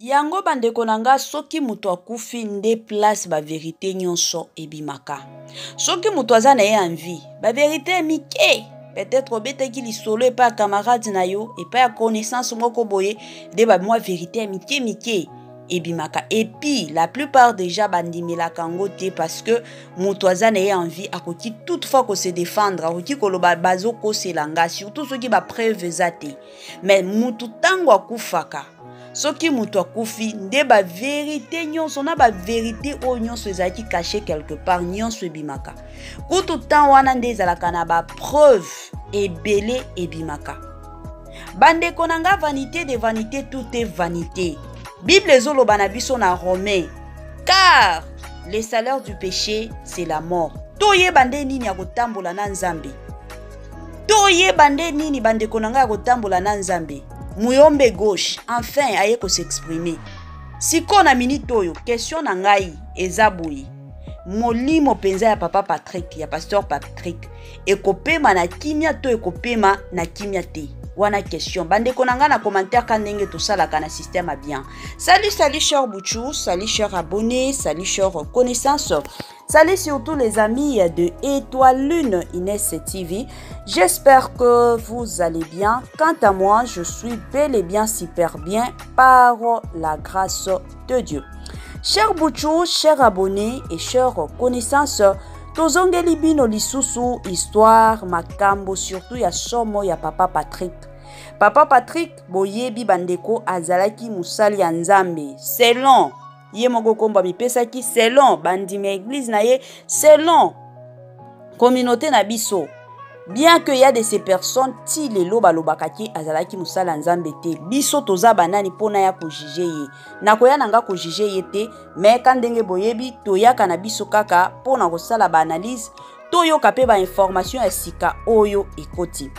Yango bandeko nanga soki mutu akufi nde place ba vérité nyonso ebimaka. Soki mutu aza na ye envie, ba vérité mike. Peut-être obeteki lisolo epa camarade na yo, epa ya connaissance moko boye, de ba mwa vérité mike ebimaka. Et puis la plupart déjà bandimelaka ngo te parce que mutu aza na ye envie akoki toutefois ko se défendre, akoki koloba bazo ko selanga, surtout soki ba preuve ezate. Mais mutu tango akufaka. Soki mutu akufi nde ba vérité nyonso na ba vérité o nyonso ezaki caché quelque part nyonso ebimaka. Kutu tan wana nde ezalaka na ba preuve ebele ebimaka. Bandeko nanga vanité de vanité tout est vanité. Bible ezoloba na biso na Romain. Car le salaire du péché c'est la mort. Toye bande nini ya kotambola na Nzambe. Toye bande nini bandeko nanga ya kotambola na Nzambe. Muyombe gauche, enfin aye ko s'exprimer. Siko na minute oyo, question na ngai ezaboui. Molimo penza ya papa Patrick, ya pasteur Patrick. Ekopema na kimia to ekopema na kimia te. Wana question. Bande konanga na commentaire kandenge to salaka na système a bien. Salut cher Bouchou, salut cher abonnés, salut cher connaissances. Salut surtout les amis de Étoile Lune Inès TV. J'espère que vous allez bien. Quant à moi, je suis bel et bien super bien par la grâce de Dieu. Chers Bouchou, chers abonnés et chers connaissances, tozongeli bino lisusu histoire makambo surtout ya somo ya papa Patrick. Papa Patrick boyebi bandeko azalaki musali ya Nzambe. Selon ye moko komba mipesaki selon bandime église na ye selon communauté na biso. Bien que y a de ces personnes ti lelo balobakaki azalaki musala Nzambe te, biso toza banani pona ya ko juger ye. Nakoya nanga ko juger ye te, mais kandenge boyebi toyaka na biso kaka pona ko sala ba analyse, toyoka pe ba information ya sika oyo ekoti.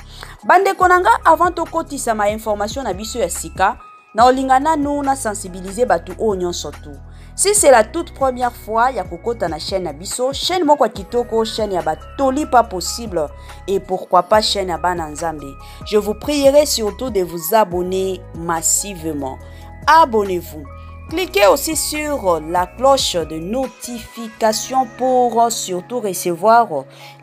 Bande konanga avant to kotisa ma information na biso ya sika, na olingana nous na sensibiliser batu o nyonso tu. Si c'est la toute première fois ya kokota na chaîne Abisso, chaîne moko kitoko, chaîne ya batoli pas possible et pourquoi pas chaîne ya bana Nzambe. Je vous prierai surtout de vous abonner massivement. Abonnez-vous. Cliquez aussi sur la cloche de notification pour surtout recevoir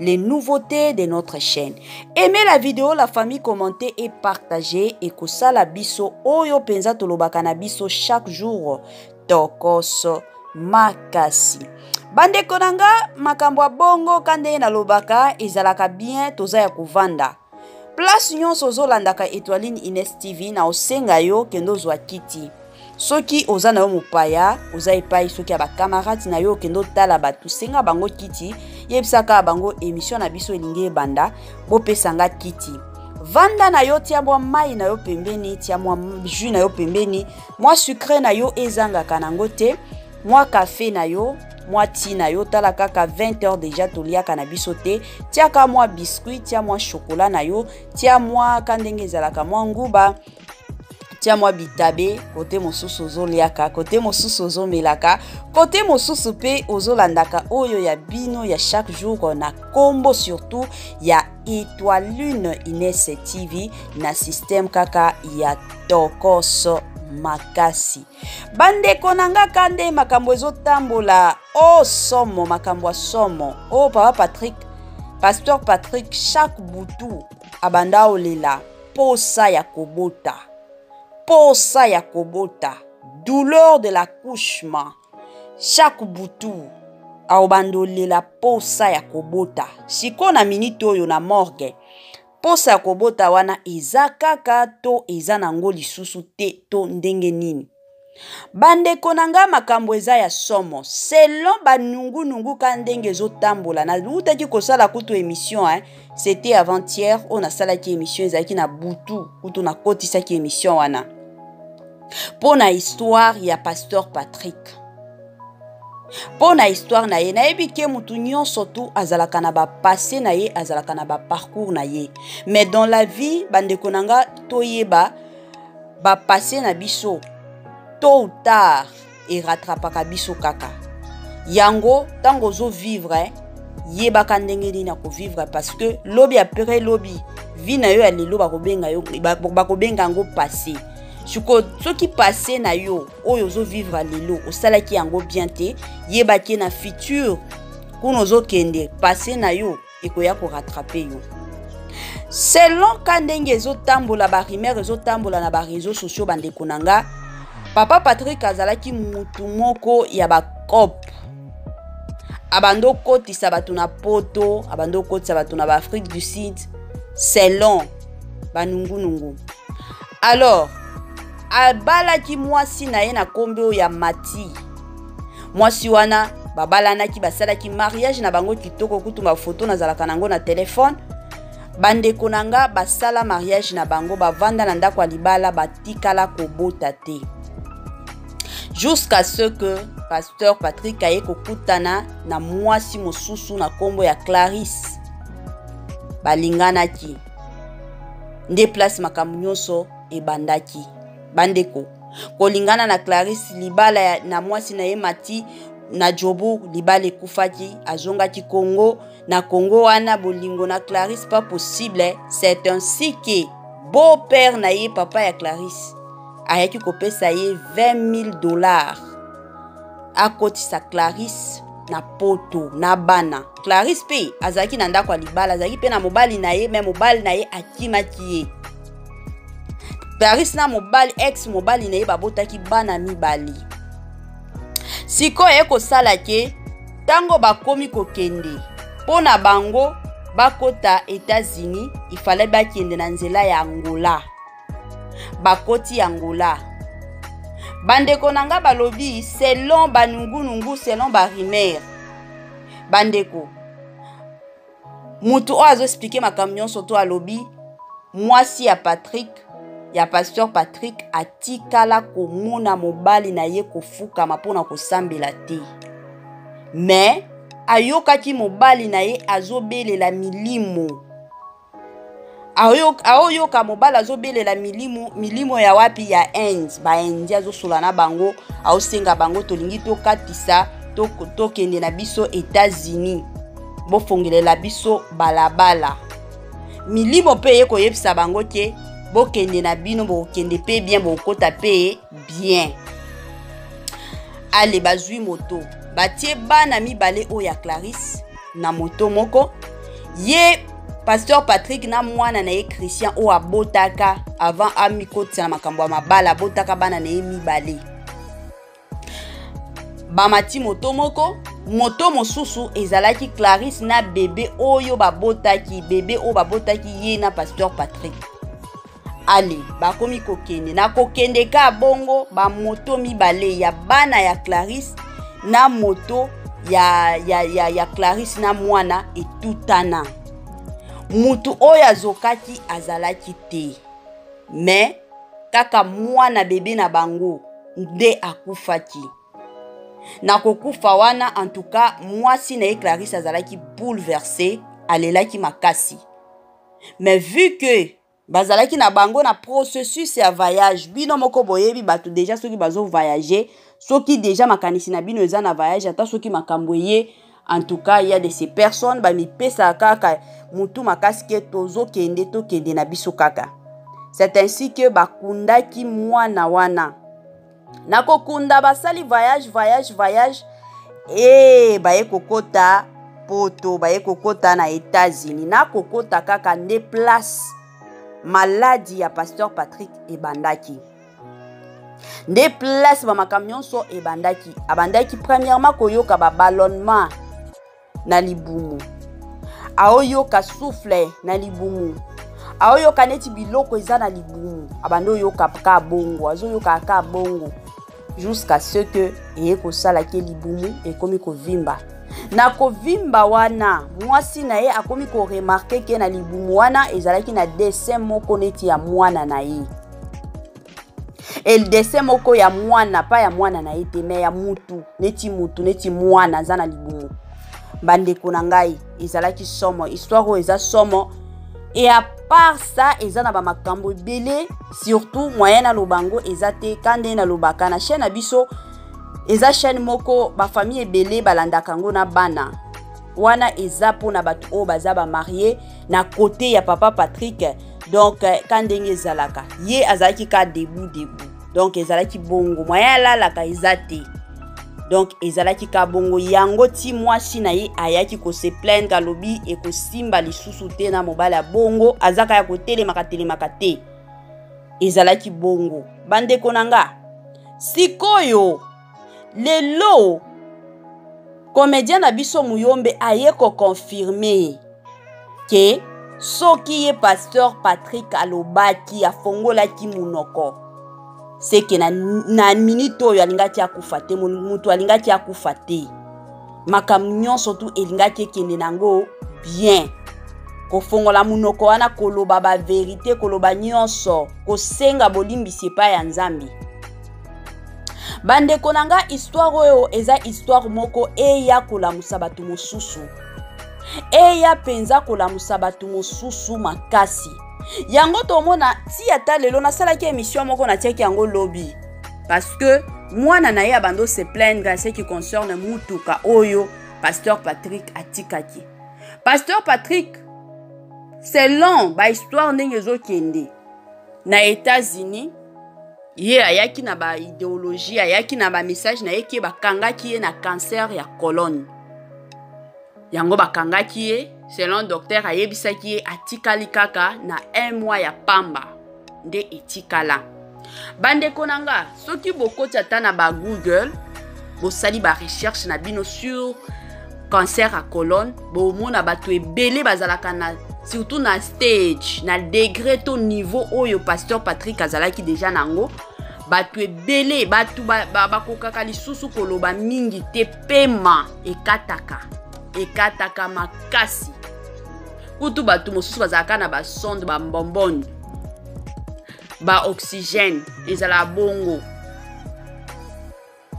les nouveautés de notre chaîne. Aimez la vidéo, la famille, commentez et partagez. Et kosala biso oyo penza tolobaka na biso chaque jour. Tokoso makasi. Bande konanga makambo bongo kande na lobaka ezalaka bien toza ya kovanda. Place nyonso ozolandaka Étoile Inès TV na osenga yo kendo zwa kiti. Soki oza na yo mopaya, oza epai soki ya ba camarades na yo kendo tala batu senga bango kiti, yebisaka bango émission na biso elingi banda, bopesanga kiti. Vanda na yo tia mwa mai na yo pembeni, tia mwa jus na yo pembeni, mwa sucre na yo ezanga kanango te, mwa café na yo, mwa ti na yo tala kaka 20h déjà toliaka na biso te, tia ka mwa biscuit, tia mwa chocolat na yo, tia mwa kandenge ezalaka mwa nguba, tia mwa bitabe, kote mosusu ozoliaka, kote mosusu ozomelaka, kote mosusu pe ozolandaka oyo ya bino ya chaque jour na kombo surtout ya Étoile Lune Inès TV na système kaka ya Tokoso makasi. Bande konanga kande makambo ezotambola o somo makambo somo. O papa Patrick, pasteur Patrick chaque butu abanda olela posa ya kobota. Posa ya kobota, douleur de l'accouchement. Chaque boutou aobandole la posa ya kobota. Siko na minute oyo na morgue. Posa ya kobota wana eza kaka to eza nango lisusu te to ndenge nini. Bande konanga makambo eza ya somo. Selon banungu nungu ka ndenge zo tambola na utaki kosala kutu émission c'était avant-hier on a salaki émission ezaki na butu kutu na kotisa ki émission wana. Pona histoire ya pasteur Patrick. Pona histoire na ye na ebike mutu nyonso tu azalaka na ba passé na ye azalaka na ba parcours na ye. Mais dans la vie bande konanga toyeba ba passé na biso tôt ou tard et rattrapaka biso kaka. Yango tango zo vivre yeba kandenge ni na ko vivre parce que lobby après lobby vie na yo ya lelo bakobenga yo bakobenga ngo passé. soki passé na yo oyo ozo vivre lelo osalaki yango bien te yebaki na futur kuna ozokende passé na yo ekoya ko rattraper yo. Selon ka ndenge ezotambola ba rumeur ezotambola na ba réseaux sociaux bandeko nanga, Papa Patrick azalaki mutu moko ya ba cop abando kotisa batu na poto, abando kotisa batu na ba Afrique du Sud selon banungunungu. Alors abalaki mwasi na ye na kombe ya Mati. Mwasi wana babalanaki basalaki mariage na bango kitoko kutu ba photo nazalaka nango na téléphone. Bandeko nanga basala mariage na bango bavanda na ndako libala batikala kobota te. Jusqu'à ce que Pasteur Patrick aye kokutana na mwasi mosusu na kombo ya Clarisse. Balinganaki. Nde place makambo nyonso ebandaki. Bandeko kolingana na Clarisse libala na mwasi na ye Mati na Jobu libala ekufaki azongaki Congo. Na Congo wana bolingo na Clarisse pas possible. C'est ainsi que beau-père na ye papa ya Clarisse ayaki kopesa ye $20,000 akotisa Clarisse na poto na bana. Clarisse pe azaki na ndako libala azaki pe na mobali na ye mais mobali na ye akimaki ye. Clarisse na mobali ex mobali na ye babotaki bana mibali. Siko eko sala ke tango bakomi kokende pona bango bakota États-Unis il fallait bakende na nzela ya Angola. Bakoti Angola. Bandeko nanga balobi selon banungunungu selon ba rumeur. Bandeko mutu ozo expliquer makambo nyonso to alobi mwasi ya Patrick ya Pasteur Patrick atikala komona mobali na ye kofukama pona kosambela te. Mais ayokaki mobali na ye azobelela milimo. Aoyoka mobali azobelela milimo ya wapi ya Inde. Ba Inde azosola na bango aosenga bango tolingi tokatisa tokende na biso États-Unis. Bofongelela biso balabala. Milimo pe ye koyebisa bango ke bokende na bino bokende pe bien bokota pe bien. Ale bazui moto batie bana mibale o ya Clarisse na moto moko ye Pasteur Patrick na mwana na ye Christian o abotaka avant amikoti na makambo ya mabala abotaka bana na ye mibale. Bamati moto moko moto mosusu ezalaki Clarisse na bébé oyo babotaki bébé o babotaki ye na Pasteur Patrick. Ale bakomi kokende na kokende ka bongo ba moto mibale ya bana ya Clarisse na moto ya Clarisse na mwana etutana. Mutu oyo azokaki azalaki te. Mais kaka mwana bébé na bango nde akufaki. Na kokufa wana en tout cas mwasi na ye Clarisse azalaki bouleversé alelaki makasi. Mais vu que bazalaki na bango na processus ya voyage bino moko boyebi bato déjà soki bazo voyager soki déjà makanisi na bino eza na voyage ata soki makambo ye en tout cas il y a de ces personnes ba mi pesa kaka mutu makasi ke tozo kende na biso kaka. C'est ainsi que bakundaki mwana wana na kokunda basali voyage baye kokota poto baye kokota na États-Unis na kokota kaka nde place maladie ya Pasteur Patrick ebandaki. Nde place ba makamionso ebandaki. Abandaki premièrement koyoka ba ballonnement na libumu. Aoyoka souffle na libumu. Aoyoka neti biloko eza na libumu. Abando yoka ka bongo, azoyoka ka bongo jusqu'à ce que eko sala ke libumu ekomi kovimba. Na kovimba wana mwasi na ye akomi ko remarquer ke na libumu wana ezalaki na dessin moko neti ya mwana na ye. El dessin moko ya mwana pa ya mwana na ye te me ya mutu neti mwana za na libumu. Bandeko na ngai ezalaki somo histoire eza somo. Et à part ça eza na ba makambo belé surtout moyen na lobango ezate kande na lobaka na chaîne abiso eza chaîne moko ba famille belé balandaka ngo na bana wana eza pona batu o baza ba marié na côté ya papa Patrick. donc quand ndenge ezalaka ye azalaki ka debout donc ezalaki bongo moya alalaka eza te donc ezalaki ka bongo yango ti mwasi na ye ayaki kose plaindre alobi ekosimba lisusu te na mobali ya bongo azaka ya kotelemaka te ezalaki bongo bandeko na nga sikoyo lelo comédien na biso Muyombe aye ko confirmer ke soki ye pasteur Patrick alobaki afongolaki munoko seke na minute oyo alingaki akufa te mutu alingaki akufa te makambo nyonso tu elingaki ekende nango bien kofongola munoko wana koloba ba verite koloba nyonso kosenga bolimbisi epai ya Nzambe. Bandeko nanga histoire oyo eza histoire moko eya kolamusa bato mosusu eya penza kolamusa bato mosusu makasi yango tomona ti ata lelo nasalaki émission moko natiaki yango lobi parce que mwana na ye abando se plaindre ce qui concerne mutuka oyo pasteur Patrick atikaki. Pasteur Patrick selon ba histoire ndenge ezokende na États-Unis ye ayaki na ba idéologie ayaki na ba message na ye ki bakangaki ye na cancer ya colonne yango bakangaki ye selon docteur ayebisaki ye atikali kaka na 1 mois ya pamba nde etikala. Bandeko nanga soki bokoti ata na ba Google bosali ba recherche na bino sur cancer à colonne bomona bato ebele bazalaka na surtout na stage na degré to niveau oyo pasteur Patrick azalaki déjà nango bato ebele bato bakokaka lisusu koloba mingi te pema ekataka makasi kutu bato mosusu bazalaka na ba sonde ba mbomboni ba oxygène ezala bongo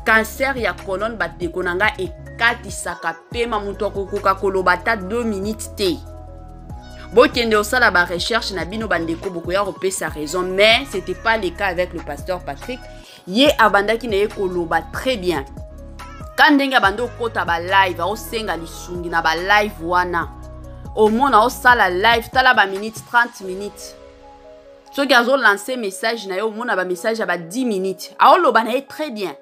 cancer ya colonne bateko nanga ekatisaka pema mutu akokoka koloba ta 2 minutes te. Bokende osala ba recherche na bino bandeko bokoya kopesa raison mais c'était pas le cas avec le pasteur Patrick. Ye abandaki na ye koloba très bien. Quand ndenge abando kota ba live osenga lisungi na ba live wana omona osala live tala ba minutes 30 minutes. Soki azo lancer message na ye omona ba message ya ba 10 minutes. Aoloba na ye très bien.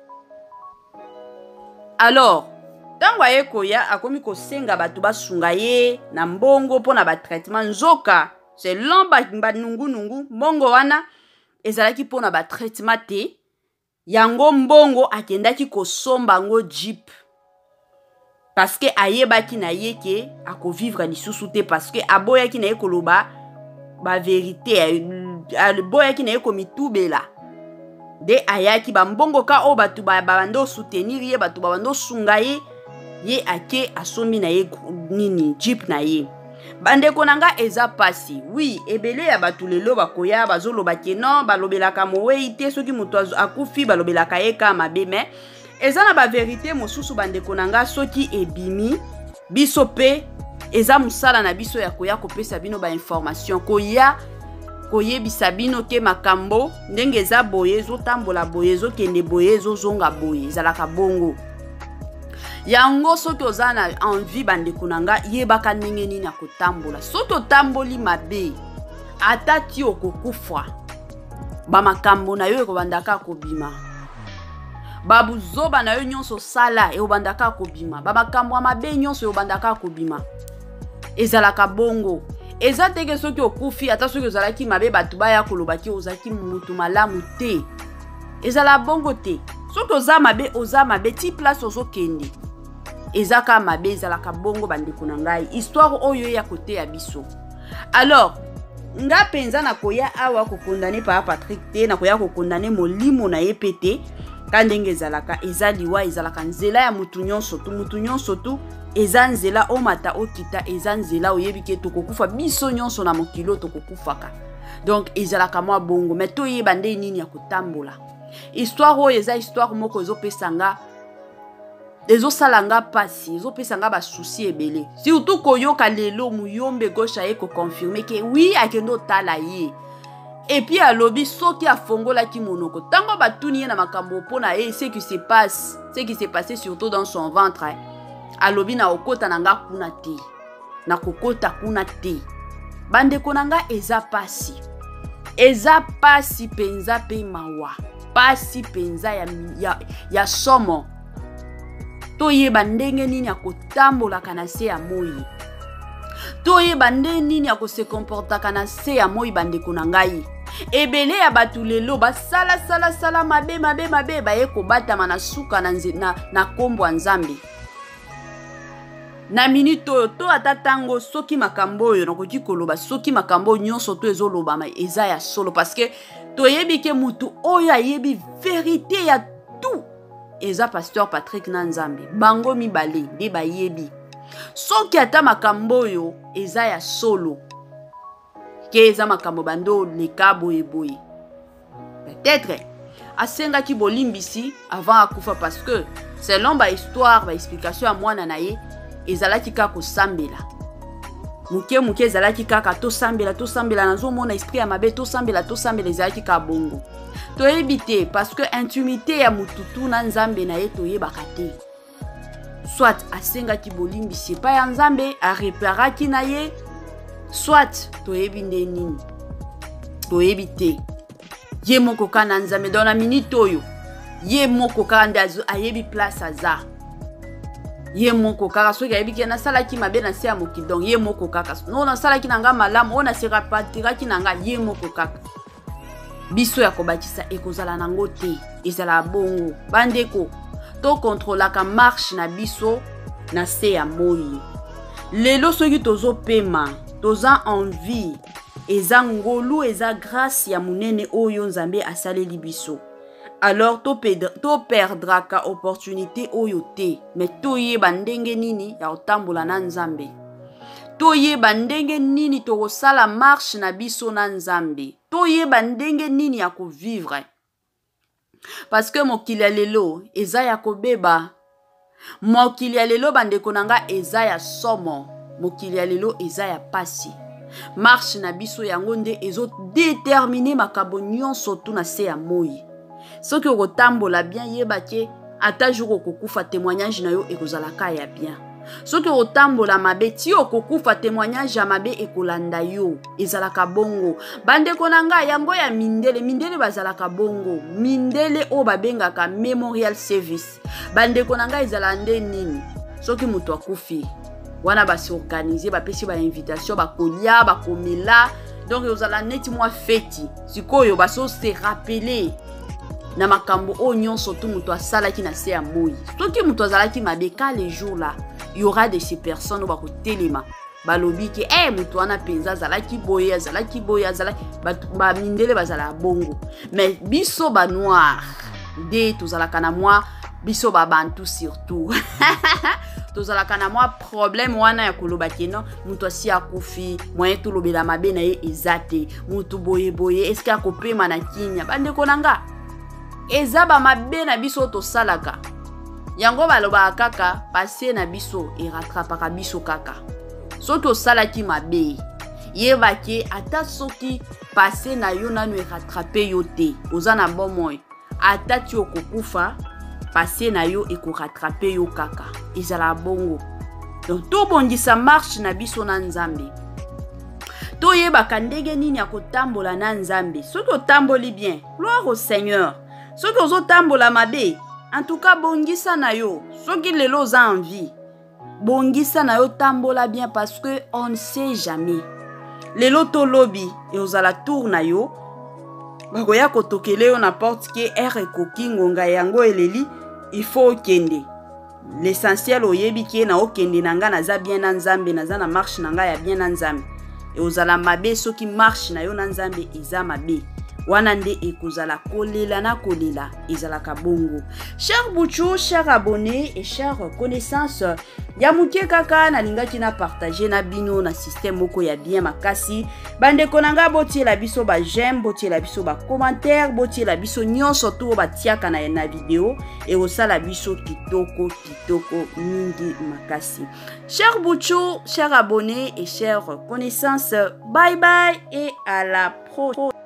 Alors tango aye koya akomi kosenga bato basunga ye na mbongo pona ba traitement nzoka selon ba nungu mbongo wana ezalaki pona ba traitement te yango mbongo akendaki kosomba ngo jeep parce que ayebaki na ye ke akovivre lisusu te parce que aboyaki na ye koloba ba vérité aboyaki na ye komitubela de ayaki ba mbongo ka o batu ba bando soutenir ye batu ba bando sunga ye ake asombi na ye nini jeep na ye. Bandeko nanga eza pasi oui ebele ya batu lelo bakoya bazoloba ke non balobelaka moweyi te soki mutu akufi balobelaka ye ka mabe mais eza na ba vérité mosusu bandeko nanga soki ebimi biso pe eza musala na biso ya koya kopesa bino ba information koya koyebisa bino ke makambo ndenge eza boye ezotambola boye ezokende boye ezozonga boye ezalaka bongo. Yango soki oza na envie bandeko nanga yebaka ndenge nini ya kotambola soki otamboli mabe ata ti okokufa bamakambo na yo ekobandaka kobima babuzoba na yo nyonso sala ekobandaka kobima bamakambo ya mabe nyonso ekobandaka kobima ezalaka bongo. Eza teke soki okufi ata soki ozalaki mabe bato baya kolobaki ozalaki mutu malamu te ezala bongo te soki oza mabe ti place ozokende ezaka mabe ezalaka bongo bandeko na ngai histoire oyo ya kote ya biso. Alors nga penza na koya awa kokondane pa Patrick te na koya kokondane molimo na ye pete ka ndenge ezalaka ezaliwa ezalaka nzela ya mutu nyonso tu eza nzela omata okita eza nzela oyebike tokokufa biso nyonso na mokilo tokokufaka donc ezalaka mwa bongo mais toyeba nde nini ya kotambola. Histoire oyo eza histoire moko ezopesanga ezosalanga pasi ezopesanga basusi ebele surtout koyoka lelo Muyombe gauche aye koconfirme ke oui akendo tala ye et puis alobi soki afongolaki monoko tango batuni ye na makambo pona ye ce qui s'est passé surtout dans son ventre alobi na okota nanga kuna te na kokota kuna te bande konanga eza pasi. Eza pasi penza pe mawa. Pasi penza ya somo. Toyeba ndenge nini ya kotambola kana se ya moi. Toyeba ndenge nini ya se comporta kana se ya moi bande konangai. Ebele ya batu lelo sala mabe baye kobatama na suka na kombo ya Nzambe. Na minute oyo to atatango soki makambo oyo nakoki koloba soki makambo nyonso to ezoloba ma eza ya solo parce que toyebi ke mutu oyo ayebi vérité ya tout eza pasteur Patrick na Nzambe bango mibale nde bayebi soki ata makambo oyo eza ya solo ke eza makambo bando leka boye peut-être asenga ki bolimbisi avant akufa parce que selon ba histoire ba explication ya mwana na ye ezalaki kaka sambela muke ezalaki kaka to sambela nazomona esprit ya mabe to sambela ezalaki kaka bongo toyebi te parce que intimité ya mututu na Nzambe na ye toyebaka te soit asengaki bolimbisi pa ya Nzambe areparaki na ye soit toyebi nde nini toyebi te ye moko kana Nzambe dans la minute oyo ye moko kanda ayebi place aza ye moko kaka soki ayebi ke nasalaki mabe na se ya moki donc ye moko kaka no nasalaki nanga malamu ona se rapatiraki nanga ye moko kaka biso ya kobakisa ekozala nango te ezala bongo bandeko to kontrolaka marche na biso na se ya moi lelo soki tozo pema toza envie eza ngolu eza grâce ya munene oyo Nzambe asaleli biso alors to perdraka opportunité oyo te mais toyeba ndenge nini ya otambola na Nzambe toyeba ndenge nini tokosala marche na biso na Nzambe toyeba ndenge nini ya kovivre parce que mokili ya lelo eza ya kobeba mokili ya lelo bandeko nanga eza ya somo mokili ya lelo eza ya pasi marche na biso yango nde ezo déterminer makambo nyonso tu na se ya moi soki okotambola bien yeba ke ata jour okokufa témoignage na yo ekozalaka ya bien soki okotambola mabe ti okokufa témoignage ya mabe ekolanda yo ezalaka bongo bandeko na ngai yango ya mindele bazalaka bongo mindele o babengaka memorial service bandeko na ngai ezala nde nini soki mutu akufi wana basi organiser bapesi ba invitation bakolia bakomela donc ozala neti mwa feti sikoyo baso se rappeler na makambo o nyonso tu mutu asalaki na se ya moi soki mutu azalaki mabe ka les jours là il y aura de ces personnes ba kotelema balobi ke mutu wana penza azalaki boye azalaki ba mindele bazala bongo mais biso ba noir de tozalaka na mwa biso ba bantu surtout tozalaka na mwa problème wana ya koloba keno mutu asi akufi moyen to lobela mabe na ye ezate mutu boye est-ce que akopema na kinya bandeko nanga eza ba mabe na biso to salaka yango baloba kaka passé na biso e rattrapaka biso kaka soki osalaki mabe yeba ke ata soki passé na yo nanu e rattraper yo te oza na bon moyo ata ti okokufa passé na yo e ko rattraper yo kaka ezala bongo donc to bongisa marche na biso na Nzambe toyebaka ndenge nini ya kotambola na Nzambe soki otamboli bien gloire au Seigneur soki ozotambola mabe en tout cas bongisa na yo soki lelo oza envie bongisa na yo tambola bien parce que on ne sait jamais lelo to lobi e ozala tour na yo bakoya kotokele yo na porte ke ere ekoki ngonga yango eleli il faut okende l'essentiel oyebi ke na okende na nga naza bien na Nzambe naza na marche na nga ya bien na Nzambe e ozala mabe soki marche na yo na Nzambe eza mabe wana nde ekozala kolela na kolela ezalaka bongo. Cher Bouchou, cher abonné et cher connaissance ya muke kaka nalingaki na partager na bino na système moko ya bien makasi bandeko nanga botiela biso ba j'aime botiela biso ba commentaire botiela biso nyonso to batiaka na video et osala biso kitoko mingi makasi. Cher Bouchou, cher abonné et cher connaissance, bye bye et à la prochaine.